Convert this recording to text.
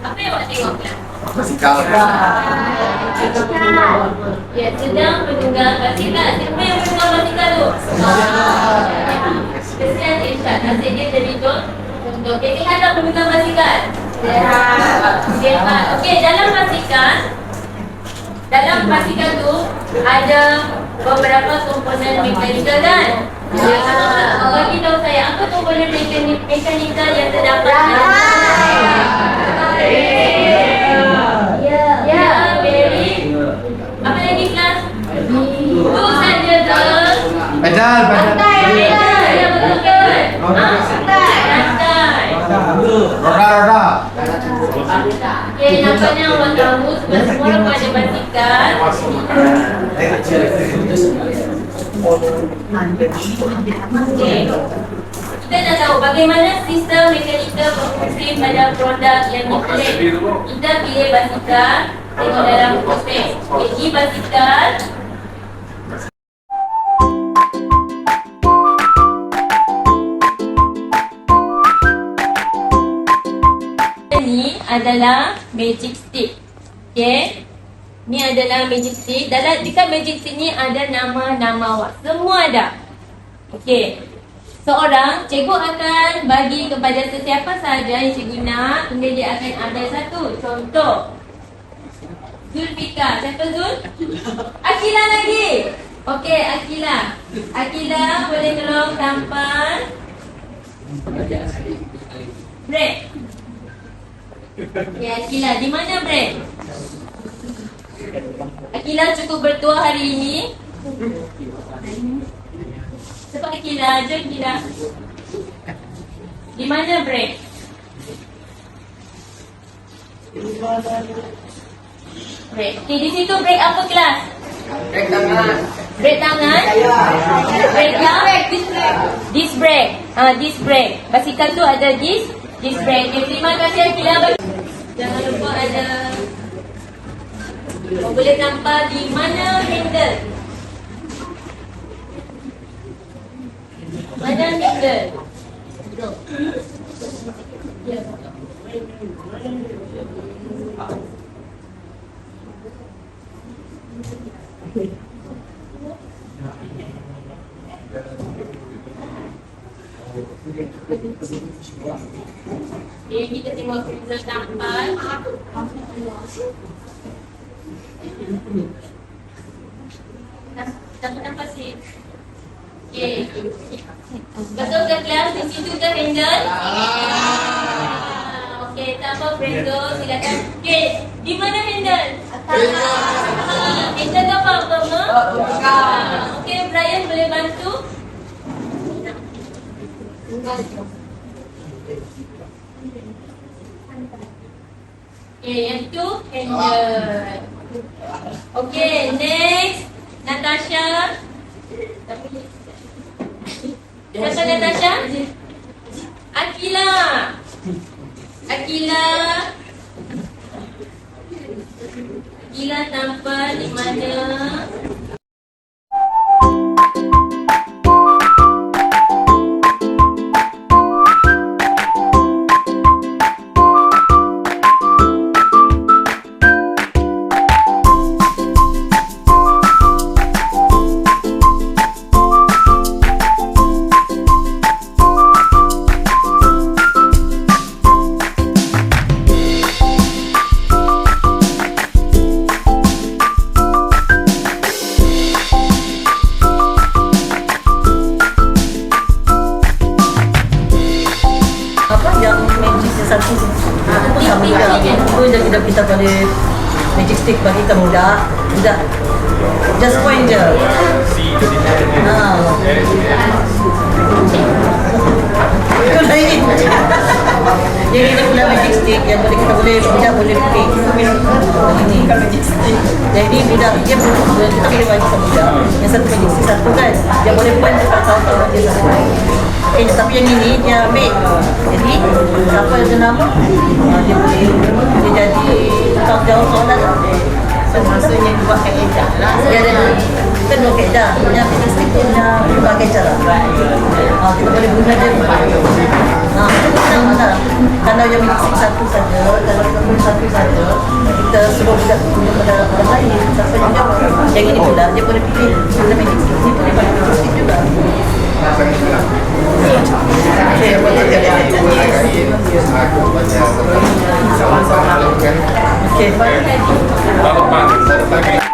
Apa yang awak tengok kan? Basikal. Ya, sedang menunggang basikal. Siapa yang menunggang basikal tu? Kesian Irsyad. Nasib dia jadi contoh. Okey, sihat tak menunggang basikal? Sihat. Okey, dalam basikal tu ada beberapa komponen mekanikal kan? Bagi tahu saya, apa komponen mekanikal yang terdapat? Ya, very. Apa lagi kelas? Tu saja girls. Pedal. Ya, betul kan? Rantai. Roda. Okey, nampaknya awak tahu semua orang ada basikal. Okey. Kita dah tahu bagaimana sistem mekanikal berfungsi pada produk yang diklaim. Kita pilih basikal, tengok dalam spek. Ini basikal. Ini adalah magic stick. Okey. Ni adalah magic stick. Dekat magic stick ni ada nama-nama awak. Semua ada. Okey. Seorang cikgu akan bagi kepada sesiapa sahaja yang cikgu nak, kemudian dia akan ambil satu. Contoh, Zulfika. Siapa Zul? Akila lagi. Okey, Akila. Akila boleh tolong tampal break. Okey, Akila, di mana break? Akila cukup bertuah hari ini. Sebab Akila, jom Akila. Di mana break? Break. Okey, di situ break apa kelas? Break tangan. Break tangan? Break yang? Disc break. Disc break. Basikal tu ada disc break. Okay, terima kasih Akila. Jangan lupa ada, boleh nampak di mana handle. Mana handle? Ya. Okay, kita tengok result tampal. Nampak sih. Okay. Betul ke kelas? Di situ ke handle? Okay, tak apa Brendo, silakan. Okay, di mana handle? Handle tu apa utama? Okay, Brian boleh bantu? Okay, yang tu handle. Okay, next Natasha. Siapa Natasha? Akila. Akila tampal di mana? Kita boleh magic stick bagi kita mudah just point je. Itu lain. Jadi ini pula magic stick yang kita boleh pick ini magic stick. Jadi mudah dia kita boleh bagi kita mudah. Yang satu magic stick satu kan dia boleh point dekat tahu dia satu. Tapi yang ini dia ambil. Jadi apa yang nama? Dia boleh jadi tak jauh soalan. Maksudnya buat kaedah lah. Ya dah. Kita buat kaedah. Punya magic stick punya berbagai cara. Kita boleh guna dia. mana? Kalau yang magic stick satu saja, kalau yang satu saja, kita suruh budak pada orang lain. Siapa yang jawab? Yang ini pula, dia boleh pilih. Ada magic stick, dia boleh pakai magic stick juga. Okey, boleh jadi. Okey.